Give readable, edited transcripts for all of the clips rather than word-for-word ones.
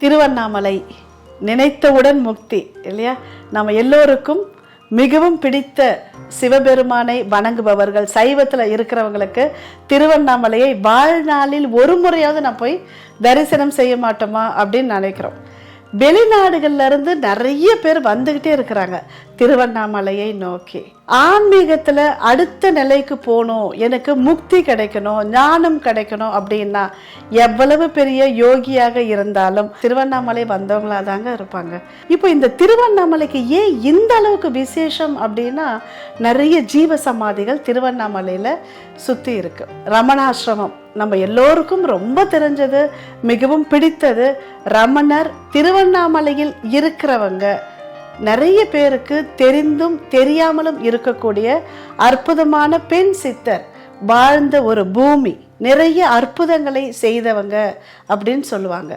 திருவண்ணாமலை நினைத்தவுடன் முக்தி இல்லையா? நம்ம எல்லோருக்கும் மிகவும் பிடித்த சிவபெருமானை வணங்குபவர்கள், சைவத்தில் இருக்கிறவங்களுக்கு திருவண்ணாமலையை வாழ்நாளில் ஒரு முறையாவது நான் போய் தரிசனம் செய்ய மாட்டோமா அப்படின்னு நினைக்கிறோம். வெளிநாடுகள்ல இருந்து நிறைய பேர் வந்துகிட்டே இருக்கிறாங்க திருவண்ணாமலையை நோக்கி. ஆன்மீகத்துல அடுத்த நிலைக்கு போகணும், எனக்கு முக்தி கிடைக்கணும், ஞானம் கிடைக்கணும் அப்படின்னா எவ்வளவு பெரிய யோகியாக இருந்தாலும் திருவண்ணாமலை வந்தவங்களா தாங்க இருப்பாங்க. இப்போ இந்த திருவண்ணாமலைக்கு ஏன் இந்த அளவுக்கு விசேஷம் அப்படின்னா, நிறைய ஜீவ சமாதிகள் திருவண்ணாமலையில சுத்தி இருக்கு. ரமணாசிரமம் நம்ம எல்லோருக்கும் ரொம்ப தெரிஞ்சது, மிகவும் பிடித்தது. ரமணர் திருவண்ணாமலையில் இருக்கிறவங்க நிறைய பேருக்கு தெரிந்தும் தெரியாமலும் இருக்கக்கூடிய அற்புதமான பெண் சித்தர் வாழ்ந்த ஒரு பூமி, நிறைய அற்புதங்களை செய்தவங்க அப்படின்னு சொல்லுவாங்க.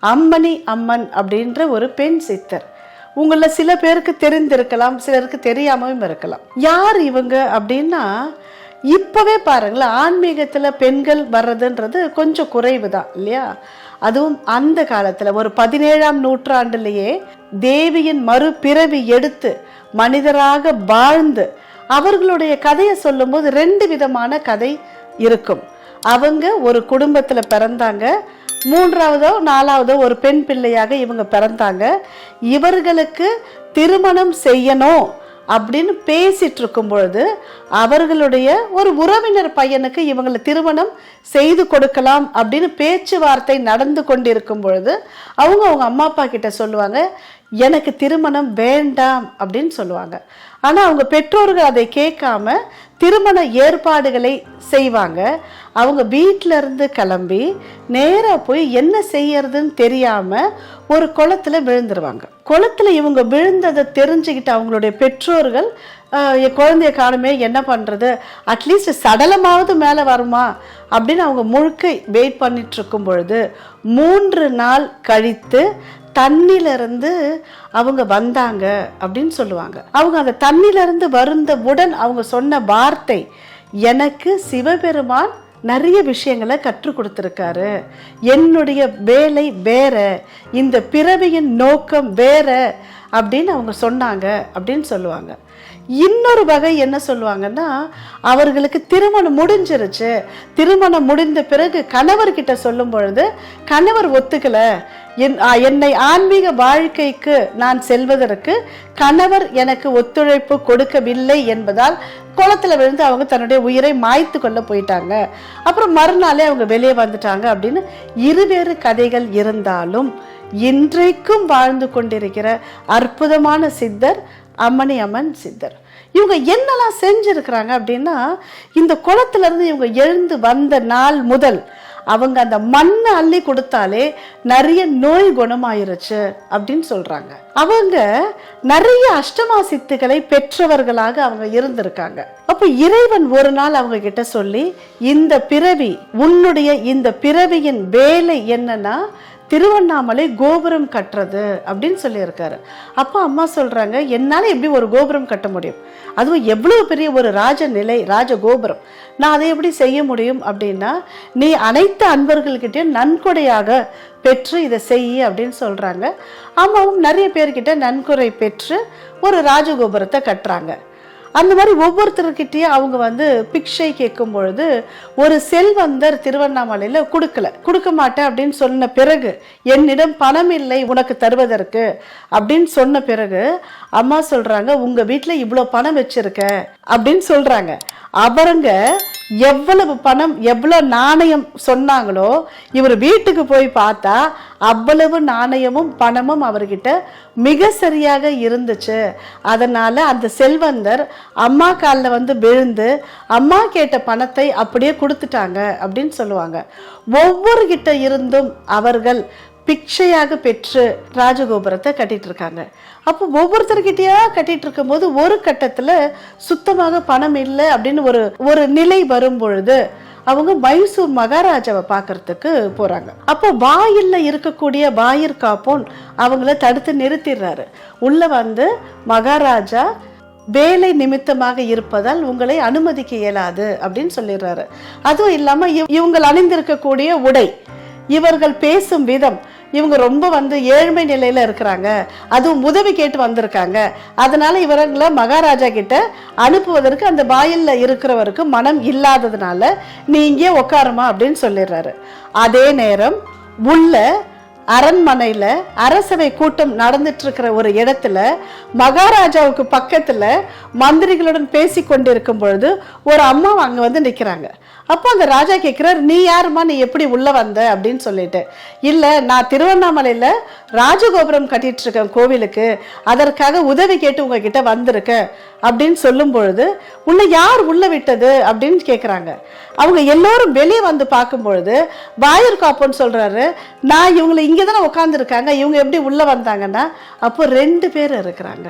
அம்மணி அம்மன் அப்படின்ற ஒரு பெண் சித்தர் உங்கள சில பேருக்கு தெரிந்திருக்கலாம், சிலருக்கு தெரியாமலும் இருக்கலாம். யார் இவங்க அப்படின்னா, இப்பவே பாருங்களேன், ஆன்மீகத்துல பெண்கள் வர்றதுன்றது கொஞ்சம் குறைவு தான் இல்லையா? அதுவும் அந்த காலத்துல ஒரு 17ஆம் நூற்றாண்டுலேயே தேவியின் மறுபிறவி எடுத்து மனிதராக வாழ்ந்து அவர்களுடைய கதையை சொல்லும்போது 2 விதமான கதை இருக்கும். அவங்க ஒரு குடும்பத்துல பிறந்தாங்க, 3ஆவதோ 4ஆவதோ ஒரு பெண் பிள்ளையாக இவங்க பிறந்தாங்க. இவர்களுக்கு திருமணம் செய்யணும் அப்படின்னு பேசிட்டு இருக்கும் பொழுது அவர்களுடைய ஒரு உறவினர் பையனுக்கு இவங்களை திருமணம் செய்து கொடுக்கலாம் அப்படின்னு பேச்சுவார்த்தை நடந்து கொண்டிருக்கும் பொழுது அவங்க அம்மா அப்பா கிட்ட சொல்லுவாங்க, எனக்கு திருமணம் வேண்டாம் அப்படின்னு சொல்லுவாங்க. ஆனா அவங்க பெற்றோர்கள் அதை கேட்காம திருமண ஏற்பாடுகளை செய்வாங்க. அவங்க வீட்டில இருந்து கிளம்பி நேரா போய் என்ன செய்யறதுன்னு தெரியாம ஒரு குளத்துல விழுந்துருவாங்க. குளத்துல இவங்க விழுந்ததை தெரிஞ்சுக்கிட்டு அவங்களுடைய பெற்றோர்கள், என் குழந்தைய காணுமே, என்ன பண்றது, அட்லீஸ்ட் சடலமாவது மேல வருமா அப்படின்னு அவங்க முழுக்க வெயிட் பண்ணிட்டு இருக்கும் பொழுது 3 நாள் கழித்து தண்ணிலிருந்து அவங்க வந்தாங்க அப்படின்னு சொல்லுவாங்க. அவங்க அந்த தண்ணிலிருந்து வருந்தவுடன் அவங்க சொன்ன வார்த்தை, எனக்கு சிவபெருமான் நிறைய விஷயங்களை கற்றுக் கொடுத்துருக்காரு, என்னுடைய வேலை வேற, இந்த பிறவியின் நோக்கம் வேற அப்படின்னு அவங்க சொன்னாங்க அப்படின்னு சொல்லுவாங்க. இன்னொரு வகை என்ன சொல்லுவாங்கன்னா, அவர்களுக்கு திருமணம் முடிஞ்சிருச்சு, திருமணம் முடிந்த பிறகு கணவர்கிட்ட சொல்லும் பொழுது கணவர் ஒத்துக்கல, என்னை ஆன்மீக வாழ்க்கைக்கு நான் செல்வதற்கு கணவர் எனக்கு ஒத்துழைப்பு கொடுக்கவில்லை என்பதால் குளத்துல விழுந்து அவங்க தன்னுடைய உயிரை மாய்த்து கொள்ள போயிட்டாங்க. அப்புறம் மறுநாளே அவங்க வெளியே வந்துட்டாங்க அப்படின்னு இருவேறு கதைகள் இருந்தாலும் இன்றைக்கும் வாழ்ந்து கொண்டிருக்கிற அற்புதமான சித்தர் அம்மணி அம்மன் சித்தர். இவங்க என்னெல்லாம் செஞ்சிருக்கிறாங்க அப்படின்னா, இந்த குளத்துல இருந்து இவங்க எழுந்து வந்த நாள் முதல் அவங்க அந்த மண்ணை அள்ளி கொடுத்தாலே நிறைய நோய் குணமாயிருச்சு அப்படின்னு சொல்றாங்க. அவங்க நிறைய அஷ்டமா சித்துக்களை பெற்றவர்களாக அவங்க இருந்திருக்காங்க. அப்ப இறைவன் ஒரு நாள் அவங்க கிட்ட சொல்லி, இந்த பிறவி, உன்னுடைய இந்த பிறவியின் வேலை என்னன்னா திருவண்ணாமலை கோபுரம் கட்டுறது அப்படின்னு சொல்லியிருக்காரு. அப்போ அம்மா சொல்றாங்க, என்னால எப்படி ஒரு கோபுரம் கட்ட முடியும், அதுவும் எவ்வளவு பெரிய ஒரு ராஜ நிலை, ராஜ கோபுரம், நான் அதை எப்படி செய்ய முடியும் அப்படின்னா, நீ அனைத்து அன்பர்கள்கிட்டயும் நன்கொடையாக பெற்று இதை செய்ய அப்படின்னு சொல்றாங்க. அம்மாவும் நிறைய பேர்கிட்ட நன்கொடை பெற்று ஒரு ராஜகோபுரத்தை கட்டுறாங்க. அந்த மாதிரி ஒவ்வொருத்தர்கிட்டயும் அவங்க பிக்ஷை கேட்கும் பொழுது ஒரு செல்வந்தர் திருவண்ணாமலையில கொடுக்க மாட்டேன் அப்படின்னு சொன்ன பிறகு, என்னிடம் பணம் இல்லை உனக்கு தருவதற்கு அப்படின்னு சொன்ன பிறகு அம்மா சொல்றாங்க, உங்க வீட்டுல இவ்வளவு பணம் வச்சிருக்க அப்படின்னு சொல்றாங்க. அவருங்க எவ்வளவு பணம், எவ்வளவு நாணயம் சொன்னாங்களோ, இவர் வீட்டுக்கு போய் பார்த்தா அவ்வளவு நாணயமும் பணமும் அவர்கிட்ட மிக சரியாக இருந்துச்சு. அதனால அந்த செல்வந்தர் அம்மா காலில் விழுந்து அம்மா கேட்ட பணத்தை அப்படியே கொடுத்துட்டாங்க அப்படின்னு சொல்லுவாங்க. ஒவ்வொரு கிட்ட இருந்தும் அவர்கள் பிக்ஷையாக பெற்று ராஜகோபுரத்தை கட்டிட்டு இருக்காங்க. அப்போ ஒவ்வொருத்தர்கிட்டயா கட்டிட்டு இருக்கும் போது ஒரு கட்டத்துல சுத்தமாக பணம் இல்லை அப்படின்னு ஒரு நிலை வரும் பொழுது அவங்க மைசூர் மகாராஜாவை பார்க்கறதுக்கு போறாங்க. அப்போ வாயில்ல இருக்கக்கூடிய வாயிற்காப்போன் அவங்கள தடுத்து நிறுத்திடுறாரு. உள்ள மகாராஜா வேலை நிமித்தமாக இருப்பதால் உங்களை அனுமதிக்க இயலாது அப்படின்னு சொல்லிடுறாரு. அதுவும் இல்லாம இவங்க அணிந்திருக்கக்கூடிய உடை, இவர்கள் பேசும் விதம் இவங்க ரொம்ப ஏழ்மை நிலையில இருக்கிறாங்க, அதுவும் உதவி கேட்டு வந்திருக்காங்க, அதனால இவங்களை மகாராஜா கிட்ட அனுப்புவதற்கு அந்த வாயில்ல இருக்கிறவருக்கு மனம் இல்லாததுனால நீ இங்கே உட்காருமா அப்படின்னு சொல்லிடுறாரு. அதே நேரம் உள்ள அரண்மனையில அரசவை கூட்டம் நடந்துட்டு இருக்கிற ஒரு இடத்துல மகாராஜாவுக்கு பக்கத்துல மந்திரிகளுடன் பேசி கொண்டிருக்கும் பொழுது ஒரு அம்மா அங்க நிக்கிறாங்க. அப்போ அந்த ராஜா கேட்கிறார், நீ யாருமா, நீ எப்படி உள்ள வந்த அப்படின்னு சொல்லிட்டு. இல்ல, நான் திருவண்ணாமலையில ராஜகோபுரம் கட்டிட்டு இருக்கேன் கோவிலுக்கு, அதற்காக உதவி கேட்டு உங்ககிட்ட வந்திருக்கேன் அப்படின்னு சொல்லும் பொழுது உன்னை யார் உள்ள விட்டது அப்படின்னு கேட்குறாங்க. அவங்க எல்லோரும் வெளியே வந்து பார்க்கும் பொழுது வாயூர் காப்போன்னு சொல்றாரு, நான் இவங்களை இங்கே தானே உட்காந்துருக்காங்க, இவங்க எப்படி உள்ள வந்தாங்கன்னா அப்போ 2 பேர் இருக்கிறாங்க.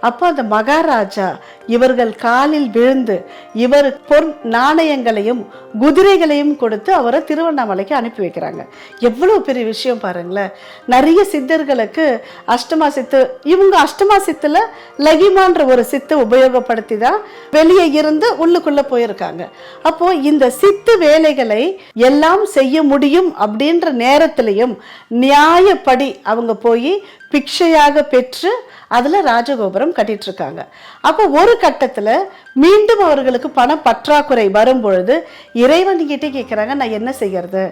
அப்போ அந்த மகாராஜா இவர்கள் காலில் விழுந்து இவர் பொன் நாணயங்களையும் குதிரைகளையும் கொடுத்து அவரை திருவண்ணாமலைக்கு அனுப்பி வைக்கிறாங்க. எவ்வளவு பெரிய விஷயம் பாருங்களேன். நிறைய சித்தர்களுக்கு அஷ்டமா சித்து, இவங்க அஷ்டமா சித்துல லகிமான்ற ஒரு சித்து உபயோகப்படுத்தி தான் வெளியே இருந்து உள்ளுக்குள்ள போயிருக்காங்க. அப்போ இந்த சித்து வேலைகளை எல்லாம் செய்ய முடியும் அப்படின்ற நேரத்திலையும் நியாயப்படி அவங்க போய் பிக்ஷையாக பெற்று அதுல ராஜகோபுரம் கட்டிட்டு இருக்காங்க. அப்போ ஒரு கட்டத்துல மீண்டும் அவர்களுக்கு பண பற்றாக்குறை வரும் பொழுது இறைவன் கிட்டே கேட்கிறாங்க, நான் என்ன செய்யறது,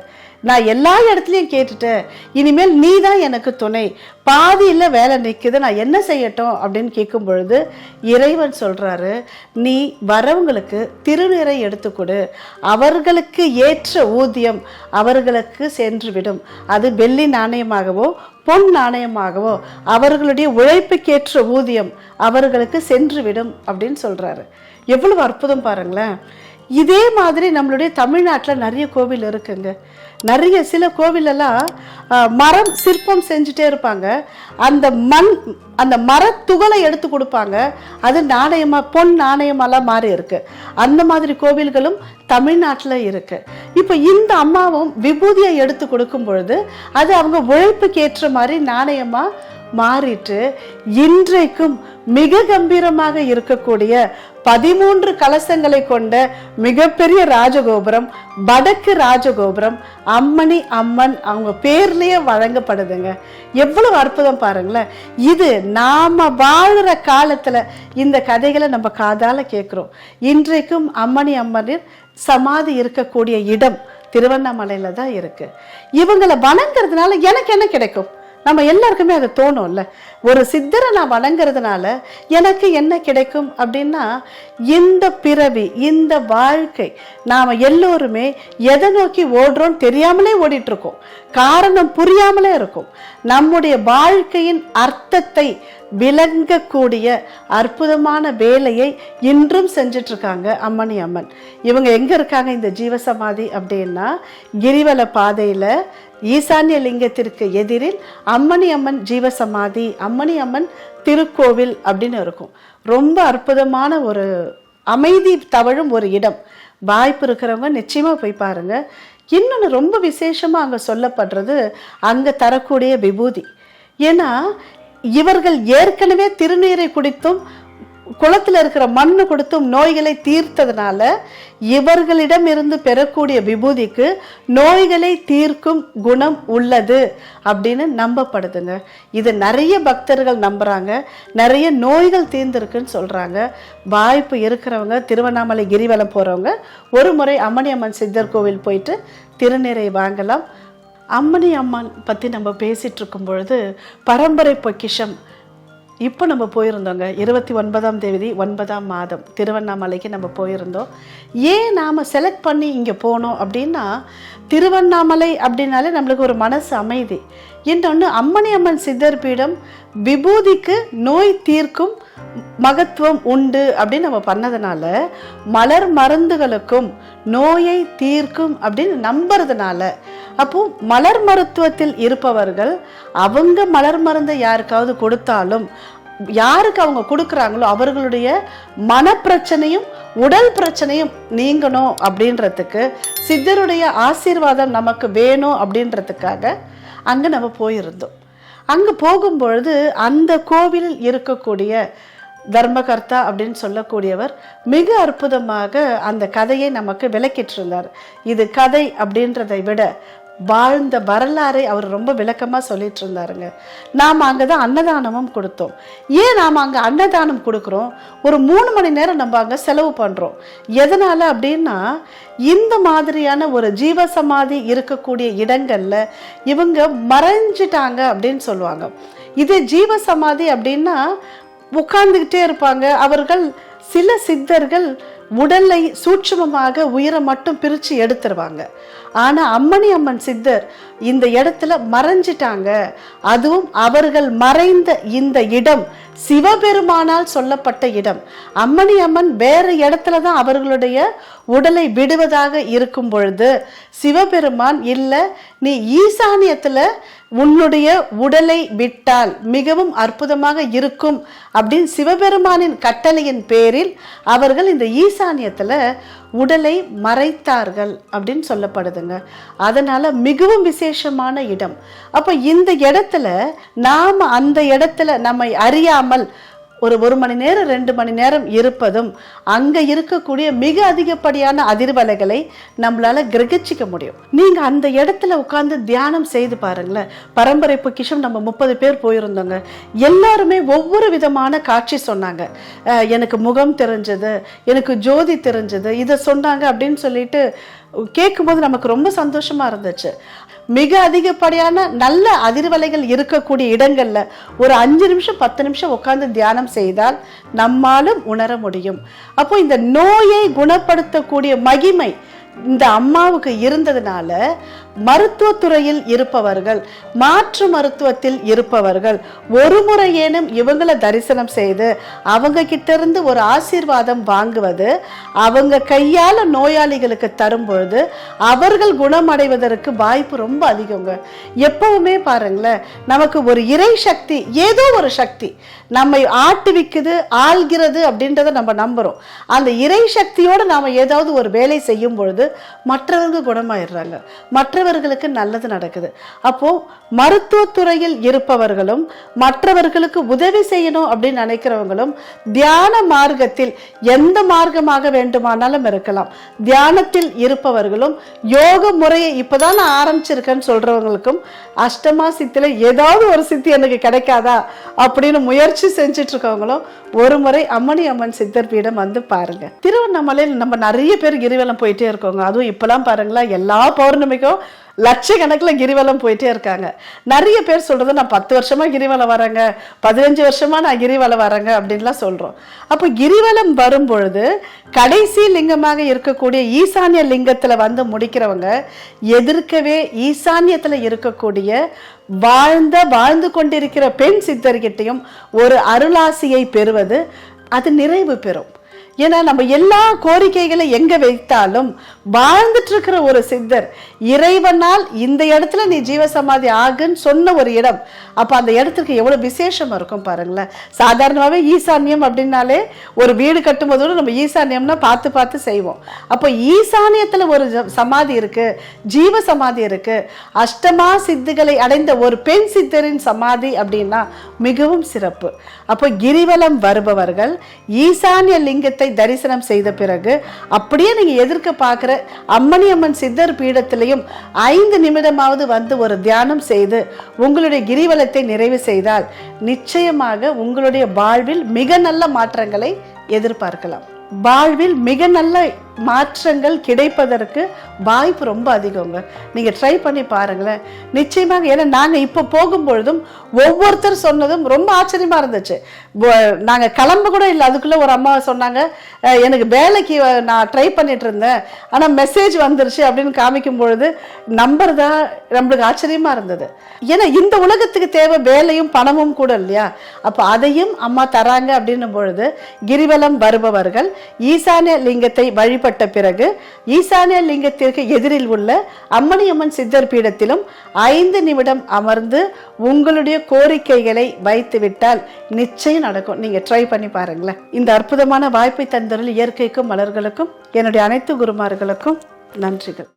நான் எல்லா இடத்துலையும் கேட்டுட்டேன், இனிமேல் நீ தான் எனக்கு துணை, பாதியில் வேலை நிற்குது, நான் என்ன செய்யட்டும் அப்படின்னு கேட்கும் பொழுது இறைவன் சொல்றாரு, நீ வரவங்களுக்கு திருநீரை எடுத்துக்கொடு, அவர்களுக்கு ஏற்ற ஊதியம் அவர்களுக்கு சென்று விடும், அது வெள்ளி நாணயமாகவோ பொன் நாணயமாகவோ அவர்களுடைய உழைப்புக்கேற்ற ஊதியம் அவர்களுக்கு சென்று விடும் அப்படின்னு சொல்றாரு. எவ்வளவு அற்புதம் பாருங்களேன். இதே மாதிரி நம்மளுடைய தமிழ்நாட்டில் நிறைய கோவில் இருக்குங்க. நிறைய சில கோவிலெல்லாம் மரம் சிற்பம் செஞ்சுட்டே இருப்பாங்க, அந்த மரத்துகளை எடுத்து கொடுப்பாங்க, அது நாணயமா பொன் நாணயமாலாம் மாறி இருக்கு. அந்த மாதிரி கோவில்களும் தமிழ்நாட்டில் இருக்கு. இப்போ இந்த அம்மாவும் விபூதியை எடுத்து கொடுக்கும் பொழுது அது அவங்க உழைப்புக்கு ஏற்ற மாதிரி நாணயமா மாறிட்டு இன்றைக்கும் மிக கம்பீரமாக இருக்கக்கூடிய 13 கலசங்களை கொண்ட மிகப்பெரிய ராஜகோபுரம், வடக்கு ராஜகோபுரம் அம்மணி அம்மன் அவங்க பேர்லயே வழங்கப்படுதுங்க. எவ்வளவு அற்புதம் பாருங்களேன். இது நாம வாழுற காலத்துல இந்த கதைகளை நம்ம காதால கேட்கிறோம். இன்றைக்கும் அம்மணி அம்மனின் சமாதி இருக்கக்கூடிய இடம் திருவண்ணாமலையில தான் இருக்கு. இவங்களை வணங்குறதுனால எனக்கு என்ன கிடைக்கும்? நம்ம எல்லாருக்குமே அது தோணும்ல, ஒரு சித்தரை நான் வணங்குறதுனால எனக்கு என்ன கிடைக்கும் அப்படின்னா, இந்த பிறவி இந்த வாழ்க்கை நாம எல்லோருமே எதை நோக்கி ஓடுறோம் தெரியாமலே ஓடிட்டு இருக்கோம், காரணம் புரியாமலே இருக்கும். நம்முடைய வாழ்க்கையின் அர்த்தத்தை விளங்கக்கூடிய அற்புதமான வேலையை இன்றும் செஞ்சுட்டு இருக்காங்க அம்மணி அம்மன். இவங்க எங்க இருக்காங்க இந்த ஜீவசமாதி அப்படின்னா, கிரிவல பாதையில ஈசான்ய லிங்கத்திற்கு எதிரில் அம்மணி அம்மன் ஜீவசமாதி, அம்மணி அம்மன் திருக்கோவில் அப்படின்னு இருக்கும். ரொம்ப அற்புதமான ஒரு அமைதி தவழும் ஒரு இடம். வாய்ப்பு இருக்கிறவங்க நிச்சயமா போய் பாருங்க. இன்னொன்று ரொம்ப விசேஷமா அங்க சொல்லப்படுறது அங்க தரக்கூடிய விபூதி. ஏன்னா இவர்கள் ஏற்கனவே திருநீரை குடித்தும் குளத்துல இருக்கிற மண்ணு கொடுத்தும் நோய்களை தீர்த்ததுனால இவர்களிடம் இருந்து பெறக்கூடிய விபூதிக்கு நோய்களை தீர்க்கும் குணம் உள்ளது அப்படின்னு நம்பப்படுதுங்க. இது நிறைய பக்தர்கள் நம்புறாங்க, நிறைய நோய்கள் தீர்ந்திருக்குன்னு சொல்றாங்க. வாய்ப்பு இருக்கிறவங்க திருவண்ணாமலை கிரிவலம் போறவங்க ஒரு முறை அம்மணி அம்மன் சித்தர் கோவில் போயிட்டு திருநீரை வாங்கலாம். அம்மணி அம்மன் பற்றி நம்ம பேசிகிட்டு இருக்கும் பொழுது பரம்பரை பொக்கிஷம் இப்போ நம்ம போயிருந்தோங்க. 29ஆம் தேதி 9ஆம் மாதம் திருவண்ணாமலைக்கு நம்ம போயிருந்தோம். ஏன் நாம் செலக்ட் பண்ணி இங்கே போனோம் அப்படின்னா, திருவண்ணாமலை அப்படின்னாலே நம்மளுக்கு ஒரு மனசு அமைதி. இன்னொன்று அம்மணி அம்மன் சித்தர் பீடம் விபூதிக்கு நோய் தீர்க்கும் மகத்துவம் உண்டு அப்படின்னு நம்ம பண்ணதுனால, மலர் மருந்துகளுக்கும் நோயை தீர்க்கும் அப்படின்னு நம்புறதுனால, அப்போ மலர் மருத்துவத்தில் இருப்பவர்கள் அவங்க மலர் மருந்தை யாருக்காவது கொடுத்தாலும் யாருக்கு அவங்க கொடுக்குறாங்களோ அவர்களுடைய மனப்பிரச்சனையும் உடல் பிரச்சனையும் நீங்கணும் அப்படின்றதுக்கு, சித்தருடைய ஆசீர்வாதம் நமக்கு வேணும் அப்படின்றதுக்காக அங்கே நம்ம போயிருந்தோம். அங்கே போகும்பொழுது அந்த கோவிலில் இருக்கக்கூடிய தர்மகர்த்தா அப்படின்னு சொல்லக்கூடியவர் மிக அற்புதமாக அந்த கதையை நமக்கு விளக்கிட்டு இருந்தார். இது கதை அப்படின்றதை விட வாழ்ந்த வரலாறை அவர் ரொம்ப விளக்கமாக சொல்லிட்டு இருந்தாருங்க. நாம் அங்கே தான் அன்னதானமும் கொடுத்தோம். ஏன் நாம் அங்கே அன்னதானம் கொடுக்குறோம்? ஒரு 3 மணி நேரம் நம்ம அங்கே செலவு பண்ணுறோம். எதனால் அப்படின்னா, இந்த மாதிரியான ஒரு ஜீவசமாதி இருக்கக்கூடிய இடங்களில் இவங்க மறைஞ்சிட்டாங்க அப்படின்னு சொல்லுவாங்க. இது ஜீவசமாதி அப்படின்னா உட்கார்ந்துக்கிட்டே இருப்பாங்க. அவர்கள் சில சித்தர்கள் உடலை சூட்சுமமாக உயிரை மட்டும் பிரித்து எடுத்துருவாங்க. ஆனால் அம்மணி அம்மன் சித்தர் இந்த இடத்துல மறைஞ்சிட்டாங்க. அதுவும் அவர்கள் மறைந்த இந்த இடம் சிவபெருமானால் சொல்லப்பட்ட இடம். அம்மணி அம்மன் வேற இடத்துல தான் அவர்களுடைய உடலை விடுவதாக இருக்கும் பொழுது சிவபெருமான் இல்லை, நீ ஈசானியத்தில் உன்னுடைய உடலை விட்டால் மிகவும் அற்புதமாக இருக்கும் அப்படின்னு சிவபெருமானின் கட்டளையின் பேரில் அவர்கள் இந்த ஈசானியத்தில் உடலை மறைத்தார்கள் அப்படின்னு சொல்லப்படுதுங்க. அதனால மிகவும் விசேஷமான இடம். அப்போ இந்த இடத்துல நாம் அந்த இடத்துல நம்மை அறியாமல் ஒரு மணி நேரம் 2 மணி நேரம் இருப்பதும் அங்கே இருக்கக்கூடிய மிக அதிகப்படியான அதிர்வலைகளை நம்மளால கிரகிச்சிக்க முடியும். நீங்கள் அந்த இடத்துல உட்கார்ந்து தியானம் செய்து பாருங்களேன். பரம்பரை பொக்கிஷம் நம்ம 30 பேர் போயிருந்தோங்க. எல்லாருமே ஒவ்வொரு விதமான காட்சி சொன்னாங்க. எனக்கு முகம் தெரிஞ்சது, எனக்கு ஜோதி தெரிஞ்சது, இதை சொன்னாங்க அப்படின்னு சொல்லிட்டு கேட்கும்போது நமக்கு ரொம்ப சந்தோஷமா இருந்துச்சு. மிக அதிகப்படியான நல்ல அதிர்வலைகள் இருக்கக்கூடிய இடங்கள்ல ஒரு 5 நிமிஷம் 10 நிமிஷம் உட்கார்ந்து தியானம் செய்தால் நம்மாலும் உணர முடியும். அப்போ இந்த நோயை குணப்படுத்தக்கூடிய மகிமை இந்த அம்மாவுக்கு இருந்ததுனால மருத்துவத்துறையில் இருப்பவர்கள், மாற்று மருத்துவத்தில் இருப்பவர்கள் ஒரு முறையேனும் இவங்களை தரிசனம் செய்து அவங்க கிட்ட இருந்து ஒரு ஆசீர்வாதம் வாங்குவது, அவங்க கையால நோயாளிகளுக்கு தரும் பொழுது அவர்கள் குணமடைவதற்கு வாய்ப்பு ரொம்ப அதிகங்க. எப்பவுமே பாருங்களேன், நமக்கு ஒரு இறை சக்தி, ஏதோ ஒரு சக்தி நம்மை ஆட்டுவிக்குது, ஆள்கிறது அப்படின்றத நம்ம நம்புறோம். அந்த இறை சக்தியோடு நாம ஏதாவது ஒரு வேலை செய்யும் பொழுது மற்றவர்கள் குணமாயிடுறாங்க, மற்றவர்களுக்கு நல்லது நடக்குது. அப்போ மருத்துவத்துறையில் இருப்பவர்களும் மற்றவர்களுக்கு உதவி செய்யணும் அப்படின்னு நினைக்கிறவங்களும் தியான மார்க்கத்தில் எந்த மார்க்கமாக வேண்டுமானாலும் இருக்கலாம். தியானத்தில் இருப்பவர்களும் யோக முறையை இப்பதான் நான் ஆரம்பிச்சிருக்கேன்னு சொல்றவங்களுக்கும் அஷ்டமா சித்தில ஏதாவது ஒரு சித்தி எனக்கு கிடைக்காதா அப்படின்னு முயற்சி செஞ்சுட்டு இருக்கவங்களும் ஒரு முறை அம்மணி அம்மன் சித்தர் பீடம் வந்து பாருங்க. திருவண்ணாமலையில் நம்ம நிறைய பேர் கிரிவலம் போயிட்டே இருக்கோங்க. அதுவும் இப்பெல்லாம் பாருங்களேன், எல்லா பௌர்ணமிக்கும் லட்சக்கணக்கில் கிரிவலம் போயிட்டே இருக்காங்க. நிறைய பேர் சொல்றது, நான் 10 வருஷமா கிரிவலம் வரேங்க, 15 வருஷமா நான் கிரிவலம் வரேங்க அப்படின்லாம் சொல்றோம். அப்போ கிரிவலம் வரும் பொழுது கடைசி லிங்கமாக இருக்கக்கூடிய ஈசானிய லிங்கத்துல வந்து முடிக்கிறவங்க எதிர்க்கவே ஈசானியத்துல இருக்கக்கூடிய வாழ்ந்து கொண்டிருக்கிற பெண் சித்தர்கிட்டையும் ஒரு அருளாசியை பெறுவது அது நிறைவு பெறும். ஏன்னா நம்ம எல்லா கோரிக்கைகளை எங்க வைத்தாலும் வாழ்ந்துட்டு இருக்கிற ஒரு சித்தர் இறைவனால் இந்த இடத்துல நீ ஜீவசமாதி ஆகுன்னு சொன்ன ஒரு இடம். அப்ப அந்த இடத்துக்கு எவ்வளவு விசேஷமா இருக்கும் பாருங்களேன். சாதாரணமாவே ஈசான்யம் அப்படின்னாலே ஒரு வீடு கட்டும்போது நம்ம ஈசான்யம்னா பார்த்து பார்த்து செய்வோம். அப்போ ஈசானியத்துல ஒரு சமாதி இருக்கு, ஜீவ சமாதி இருக்கு. அஷ்டமா சித்திகளை அடைந்த ஒரு பெண் சித்தரின் சமாதி அப்படின்னா மிகவும் சிறப்பு. அப்போ கிரிவலம் வருபவர்கள் ஈசானிய லிங்கத்தை தரிசனம் செய்த பிறகு அப்படியே நீங்க எதிர்க்க பார்க்கிற அம்மணி அம்மன் சித்தர் பீடத்திலையும் 5 நிமிடமாவது வந்து ஒரு தியானம் செய்து உங்களுடைய கிரிவலத்தை நிறைவு செய்தால் நிச்சயமாக உங்களுடைய வாழ்வில் மிக நல்ல மாற்றங்களை எதிர்பார்க்கலாம். வாழ்வில் மிக நல்ல மாற்றங்கள் கிடைப்பதற்கு வாய்ப்பு ரொம்ப அதிகங்க. நீங்க ட்ரை பண்ணி பாருங்களேன், நிச்சயமாக. ஏன்னா நாங்க இப்ப போகும்பொழுதும் ஒவ்வொருத்தர் சொன்னதும் ரொம்ப ஆச்சரியமா இருந்துச்சு. நாங்க கிளம்ப கூட இல்லை, அதுக்குள்ள ஒரு அம்மா சொன்னாங்க, எனக்கு வேலைக்கு நான் ட்ரை பண்ணிட்டு இருந்தேன் ஆனா மெசேஜ் வந்துருச்சு அப்படின்னு காமிக்கும் பொழுது நம்பர் தான் நம்மளுக்கு ஆச்சரியமா இருந்தது. ஏன்னா இந்த உலகத்துக்கு தேவை வேலையும் பணமும் கூட இல்லையா? அப்ப அதையும் அம்மா தராங்க அப்படின்னும் பொழுது கிரிவலம் வருபவர்கள் ஈசானிய லிங்கத்தை வழிபட்ட பிறகு ஈசானிய லிங்கத்திற்கு எதிரில் உள்ள அம்மணி அம்மன் சித்தர் பீடத்திலும் 5 நிமிடம் அமர்ந்து உங்களுடைய கோரிக்கைகளை வைத்து விட்டால் நிச்சயம் நடக்கும். நீங்க ட்ரை பண்ணி பாருங்களேன். இந்த அற்புதமான வாய்ப்பை தந்தருள் இயற்கைக்கும் மலர்களுக்கும் என்னுடைய அனைத்து குருமார்களுக்கும் நன்றிகள்.